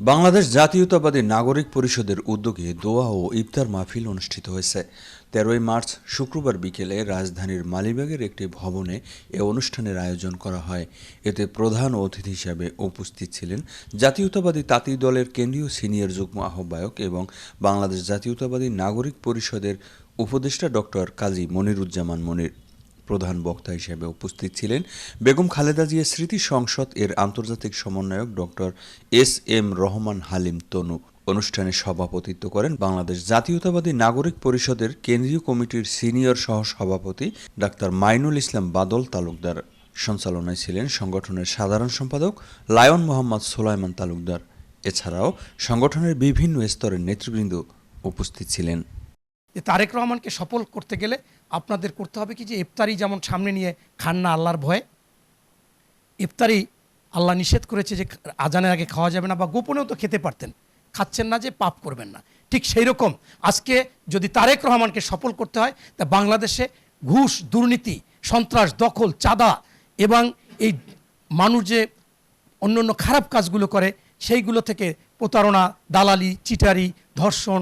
বাংলাদেশ জাতীয়তাবাদী নাগরিক পরিষদের উদ্যোগে দোয়া ও ইফতার মাহফিল অনুষ্ঠিত হয়েছে। 13ই মার্চ শুক্রবার বিকেলে রাজধানীর মালিবাগের একটি ভবনে এ অনুষ্ঠানের আয়োজন করা হয়। এতে প্রধান অতিথি হিসাবে উপস্থিত ছিলেন জাতীয়তাবাদী তাঁতি দলের কেন্দ্রীয় সিনিয়র যুগ্ম আহ্বায়ক এবং বাংলাদেশ জাতীয়তাবাদী নাগরিক পরিষদের উপদেষ্টা ডক্টর কাজী মনিরুজ্জামান মনির। প্রধান বক্তা হিসেবে উপস্থিত ছিলেন বেগম খালেদা জিয়া স্মৃতি সংসদ এর আন্তর্জাতিক সমন্বয়ক ডক্টর এস.এম. রহমান হালিম তনু। অনুষ্ঠানে সভাপতিত্ব করেন বাংলাদেশ জাতীয়তাবাদী নাগরিক পরিষদের কেন্দ্রীয় কমিটির সিনিয়র সহসভাপতি ডাক্তার মাইনুল ইসলাম বাদল তালুকদার। সঞ্চালনায় ছিলেন সংগঠনের সাধারণ সম্পাদক লায়ন মোহাম্মদ সোলাইমান তালুকদার। এছাড়াও সংগঠনের বিভিন্ন স্তরের নেতৃবৃন্দ উপস্থিত ছিলেন। তারেক রহমানকে সফল করতে গেলে আপনাদের করতে হবে কি, যে ইফতারি যেমন সামনে নিয়ে খান না আল্লাহর ভয়ে। ইফতারি আল্লাহ নিষেধ করেছে যে আজানের আগে খাওয়া যাবে না, বা গোপনেও তো খেতে পারতেন, খাচ্ছেন না যে পাপ করবেন না। ঠিক সেই রকম আজকে যদি তারেক রহমানকে সফল করতে হয়, তা বাংলাদেশে ঘুষ, দুর্নীতি, সন্ত্রাস, দখল, চাঁদা এবং এই মানুষ যে অন্য খারাপ কাজগুলো করে সেইগুলো থেকে, প্রতারণা, দালালি, চিটারি, ধর্ষণ,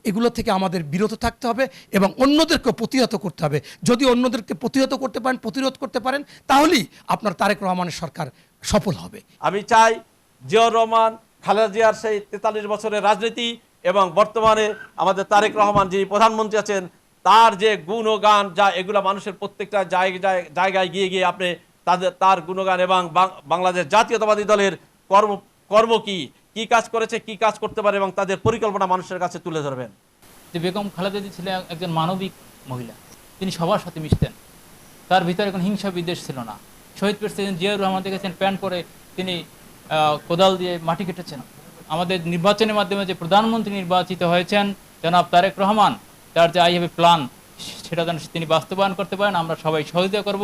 এগুলো থেকে আমাদের বিরত থাকতে হবে এবং অন্যদেরকে প্রতিহত করতে হবে। যদি অন্যদেরকে প্রতিহত করতে পারেন, প্রতিরোধ করতে পারেন, তাহলেই আপনার তারেক রহমানের সরকার সফল হবে। আমি চাই জিয়াউর রহমান, খালেদা জিয়ার সেই 43 বছরের রাজনীতি এবং বর্তমানে আমাদের তারেক রহমান যিনি প্রধানমন্ত্রী আছেন, তার যে গুণগান, যা এগুলো মানুষের প্রত্যেকটা জায়গায় গিয়ে গিয়ে আপনি তার গুণগান এবং বাংলাদেশ জাতীয়তাবাদী দলের কর্ম কি কাজ করেছে, কি কাজ করতে পারে এবং তাদের পরিকল্পনা মানুষের কাছে তুলে ধরবেন। যে বেগম খালেদা জি ছিলেন একজন মানবিক মহিলা, তিনি সবার সাথে মিশতেন, তার ভিতরে কোনো হিংসা বিদ্বেষ ছিল না। শহীদ প্রেসিডেন্ট জিয়াউর রহমান দেখেছেন প্যান্ট পরে তিনি কোদাল দিয়ে মাটি কেটেছেন। আমাদের নির্বাচনের মাধ্যমে যে প্রধানমন্ত্রী নির্বাচিত হয়েছেন জনাব তারেক রহমান, তার যে আই হ্যাভ এ প্ল্যান, সেটা যেন তিনি বাস্তবায়ন করতে পারেন, আমরা সবাই সহযোগিতা করব।